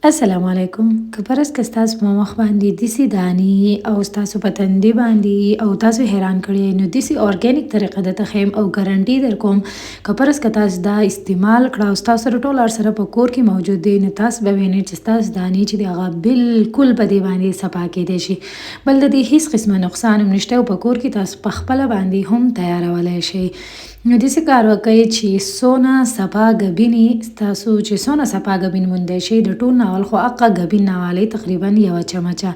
السلام علیکم که پرس که ستاسو په مخ باندې داسې دانې او ستاسو په تندي باندې او تاسو حیران کړی نو داسې ارګینیک طریقه درته ښیم او ګارنټي در کوم که پرس که تاسو دا استعمال کړه او ستاسو سره ټول سره په کور کې موجود دی نو تاسو به وینئ چې ستاسو دانې چې دی هغه بالکل په دې باندې صفا کیدی شي بل د دې هیڅ قسمه نقصان هم نشته او په کور کې تاسو په خپله باندې هم تیارولی شئ. نو داسې کار وکړئ چې څونه صفا ګبینې ستاسو چې څونه صفا ګبین موندی شئ د ټول نه اول خو هغه ګبین نه والی تقریبا 1 چمچه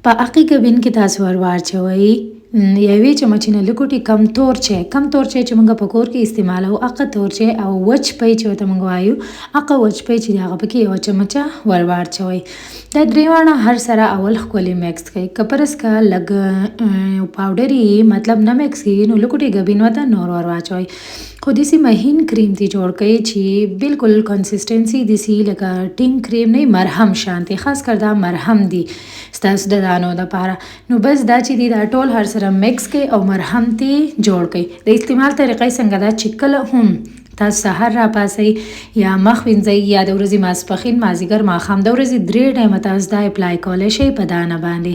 په هغې ګبین کې تاسو ور واچوئ یوې چمچې نه لږ کم تور چای چې موږ په کور کې استعمالوو هغه تور چای او وچ پی چې ورته موږ وایو هغه وچ پی چې دی هغه پکې 1 چمچه ور واچوئ. دا درې واړه هر سره اول ښکلې میکس کړئ. که پرس که لږ پاوډر یې مطلب نه میکس کړي نو لږ ګبین ورته نور ور واچوئ. خو داسې مهین کریم دې جوړ کړئ چې بالکل کنسسټنسي داسې لکه ټینګ کریم نه مرهم شانتې خاص کر دا مرهم دی ستاسو د دانو دپاره. نو بس دا چې دی دا ټول هر سره میکس کړئ او مرهم ته جوړ کړئ. د استعمال طریقې څنګه دا چې کله هم تاسو سحر راپاسئ یا مخ وینځئ یا د ورځې ماسپښین مازدیګر ماښام د ورځې 3 ټایمه تاسو دا اپلای کولی شئ په دانه باندې.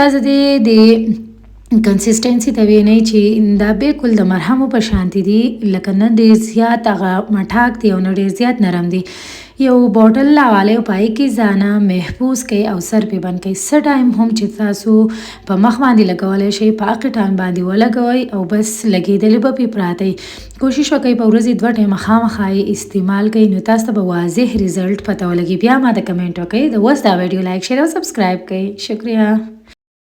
تاسو د کنسسټنسي ته وینئ چې دا بالکل د مرهمو په شانتي دي لکه نه ډېر زیات هغه مټاک دی او نه ډېر زیات نرم دی. یو بوټل راوالی او په هغې کې ځانه محفوظ کړئ او سر پې بند کړئ. څه ټایم هم چې تاسو په مخ باندې لګولی شئ په هغې ټایم باندې ولګوئ او بس لګېدلې به پې پراته وي. کوشش وکړئ په ورځې 2 ټایمه خامخا یې استعمال کړئ نو تاسو ته به واضح ریزلټ پته ولګي. بیا ما ته کمنټ وکړئ. د اوس دا ویډیو لایک شیر او سبسکرایب کړئ. شکریه.